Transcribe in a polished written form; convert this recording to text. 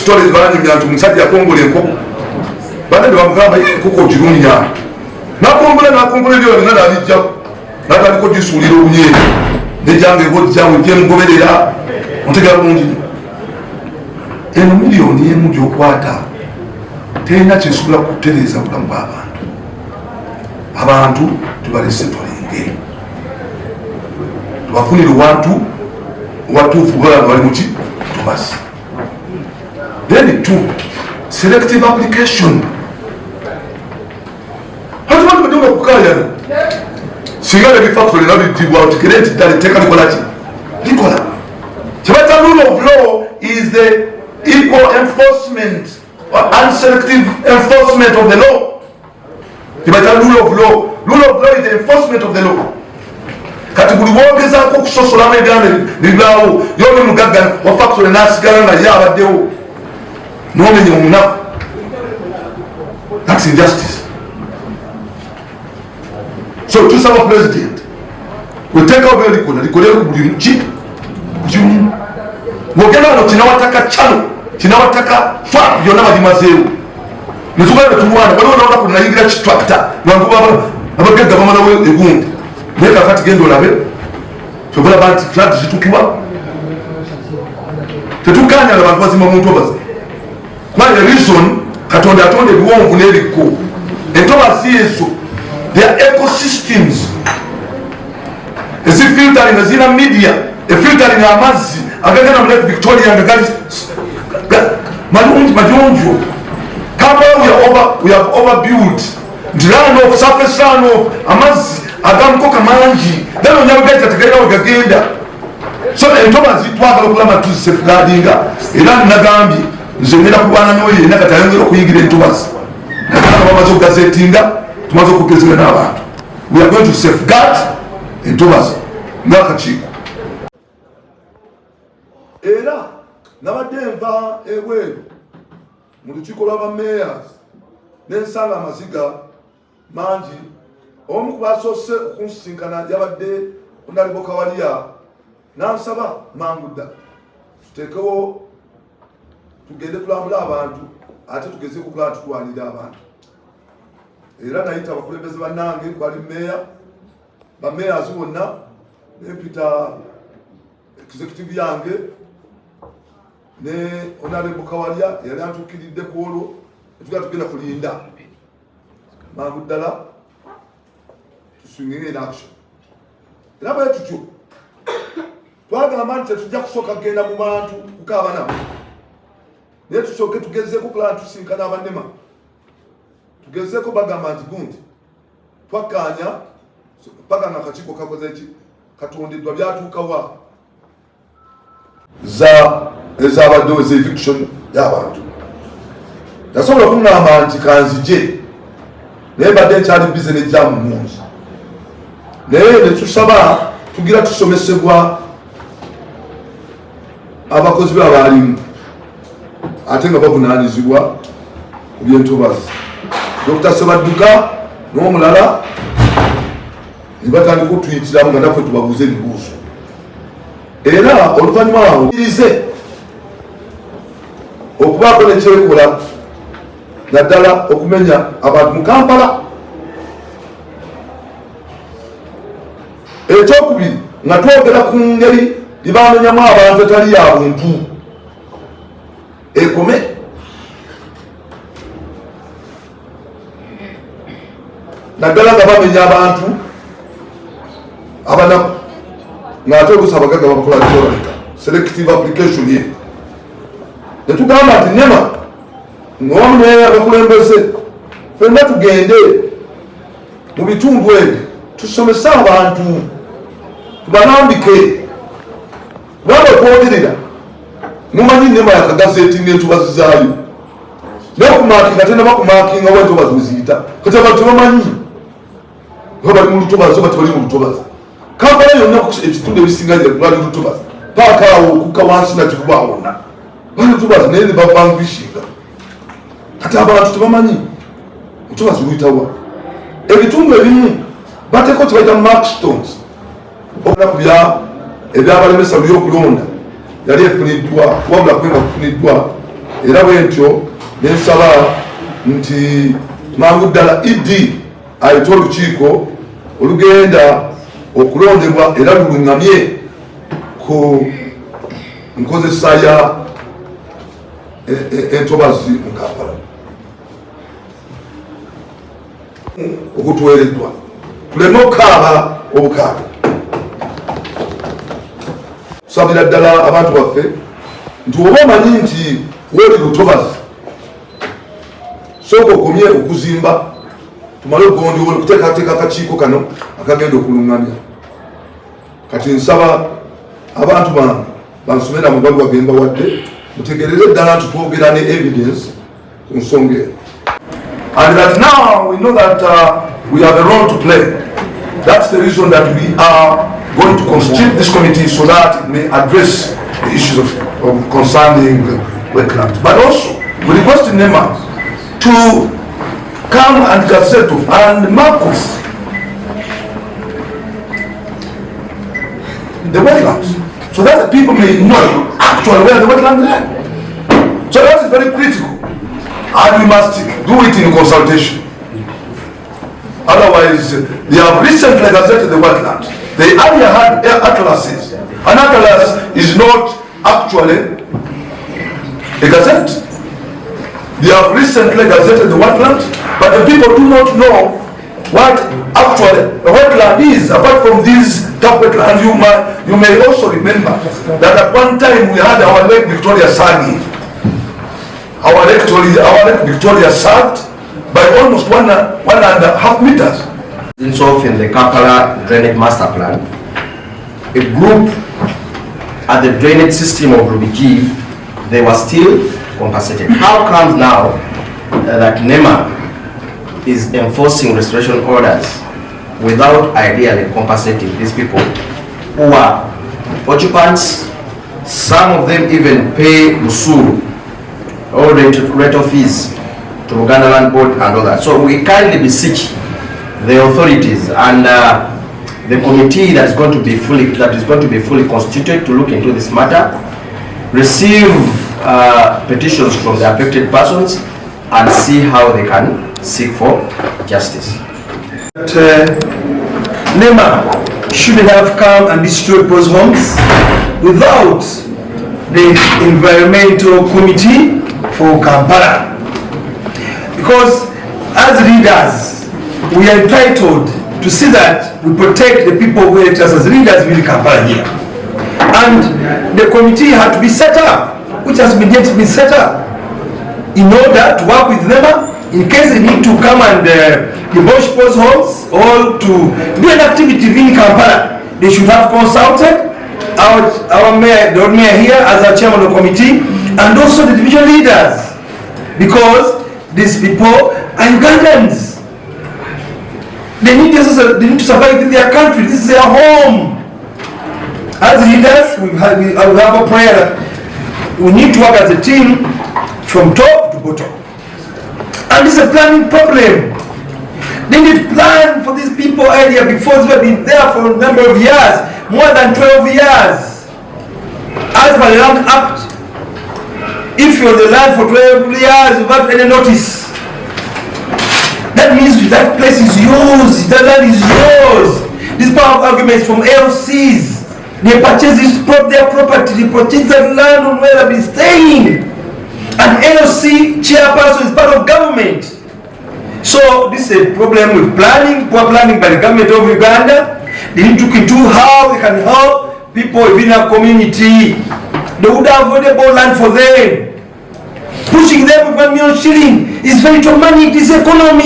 stories banyumya nti omusajja yakongola enkoko bane bamugamba enkoko ogirunya nakongola ebyo byonna nabijjako natandika gisuulira obunyeeri nejjange bojjawe gyemugoberera otegera bulungi eno miliyoni emu gyokwata terina kyesobola kutereeza bulamu bw'abantu. Abantu tubalese tolenge tubafunire wantu watuufu balanga bali muki tubasi. Then two, selective application. Hatubantu badunga kukayana singa ne bifactory nabidibwa otikerenti ddala etteeka likola ki likola kyebata rule of law is the equal enforcement or unselective enforcement of the law. Kyebata rule of law is the enforcement of the law. Kati buli bwogezaako okusosolamu ebyana bibaawo yoli mugagga wa factory nasigala nga ye abaddewo nomenya omunafu. That's injustice. So tusaba president weteka obelikola likolera buli mki kimu wogenda no kinawataka chano kinawataka fa byonna babimazeewo nezugala tuwana bali wanaona kuna yingira kitwakta bantu baba abagagga bamala we egundi neka kati gendo olabe chobola bantu flat zitukuba tetukanya abantu bazima muntu obaze kwani reason katonda atonde biwonvu nebikko entobazi ezo. Their ecosystems. Is it filtering azina media? A filtering amazi. Agagana mlet Victoria and the guys. Majonjo. Kampala we have overbuilt. Run of surface run of amazi. Agam koka manji. Then on your guys at the gagenda. So entoba zitwaga okulama tu safeguardinga. Era nagambi. Nzongera kubana noye nakatayongera kuyigira entobazi. Nakana bamazo gazetinga. We are going to safeguard entobazi ng'akakiiko. Era nabadde nva ebweru mu lukiiko lw'abamayors n'ensanga amaziga mangi. Omu ku basoose okunsinkana yabadde Honorable Kawalya n'ansaba mangu dda tuteekewo tugende tulambula abantu ate tugezeeko kulaba tutwalira abantu. Era nayita abakulembeze bannange kwali meya bamayors bonna nepita executive yange ne Honorable Kawalya yali antuukiridde ku olwo etugaa tugenda kulinda mangu ddala tuswinging in action. Era bwe tutyo twagamba nti tetujja kusooka kugenda mu bantu kukaaba nabo naye tusooke tugezeeko kulaba tusinkana abannema tugezeko bagamba nti gundi twakanya paka na kakiiko kakoze ki katondeddwa byatuukawa ezabaddewo eviction y'abantu. Nasobola okuŋŋamba nti kanzije naye mbadde nkyali bize nejjamu mungi naye netusaba tugira tusomesebwa abakozi be abaalimu ate nga bavunaanyizibwa ku byentobazi. Dr. Sebadduka n'omulala ne batandika okutuyitiramu nga naffe tubabuuza ebibuuzo. Era oluvannyuma awo irize okubaako nekyekola naddala okumenya abantu mu Kampala. Ekyokubiri nga twogera ku ngeri gye bamenyamu abantu etali ya buntu ekome. Naddala nga bamenya abantu abanaku ng'ate oluusi abagagga babakola kyolabika selective application ye. Netugamba nti nema ng'omu naye abakulembeze ffenna tugende mu bitundu ebyo tusomese abantu tubanambike. Kubanga okwogerera mumanyi nema yakagazetinga entobazi zaayo n'okumakinga ate nabakumakinga wa entobazi weziyita kati abantu tebamanyi bali mu lutobazi oba tebali mu lutobazi. Kampala yonna ebitundu ebisinga bali lutobazi paaka awo okukka wansi nakivuba wonna bali lutobazi naye ne bavangwishinga kati abantu tebamanyi lutobazi luyitawa. Ebitundu ebimu bateeko tebaita markstones okunaku ebyabalemesa lyokulonda yali efuniddwa wabula kwenga kufuniddwa era bwentyo nensaba nti mangu ddala Idi ayite olukiiko olugenda okulondebwa era luluŋŋamye ku nkozesa ya entobazi mu Kampala okutuweereddwa tuleme okukaaba obukaaga. Tusabira ddala abantu baffe nti oba omanyi nti weeri lutobazi sooka okomye okuzimba tumale okugondiwola okuteekateeka akakiiko kano akagenda okulungamya. Kati nsaba abantu bange bansomera mu baluwa gemba wadde mutegereze ddala nti twogera ne evidence ku nsonga eyo. And that now we know that we have a role to play. That's the reason that we are going to constitute this committee so that it may address the issues of concerning wetlands. But also, we request NEMA to come and gazette and mark off the wetlands so that the people may know actually where the wetlands are. So that is very critical. And we must do it in consultation. Otherwise, they have recently gazetted the wetland. They earlier had atlases. An atlas is not actually a gazette. They have recently gazetted the wetland, but the people do not know what actually a wetland is. Apart from these top wetlands, you may also remember that at one time we had our Lake Victoria sagging. Our Lake Victoria sagged by almost 1.5 meters. Since off in the Kampala Drainage Master Plan, a group at the drainage system of Rubiji, they were still compensated. How comes now that NEMA is enforcing restoration orders without ideally compensating these people who are occupants? Some of them even pay usuru or rate of fees to Uganda Land Board and all that. So we kindly beseech the authorities and the committee that is going to be fully constituted to look into this matter, receive petitions from the affected persons and see how they can seek for justice. NEMA should have come and destroyed those homes without the environmental committee for Kampala, because as leaders we are entitled to see that we protect the people who elect us as leaders in Kampala here, and the committee had to be set up, which has been yet been set up, in order to work with NEMA in case they need to come and demolish those homes or to do an activity in Kampala. They should have consulted our mayor, the mayor here as our chairman of the committee, and also the division leaders, because these people are Ugandans. They need to survive in their country. This is their home. As leaders, we have a prayer that we need to work as a team from top to bottom. And this is a planning problem. They need to plan for these people earlier, before they have been there for a number of years, more than 12 years. As per the Land Act, if you're on the land for 12 years without any notice, that means that place is yours, that land is yours. This power of arguments from LCs. They purchase their property, they purchase that land on where they've been staying. And LC chairperson is part of government. So this is a problem with planning, poor planning by the government of Uganda. They need to look into how they can help people within a community. They would have available land for them. Pushing them with $1 million shilling is very traumatic. This economy.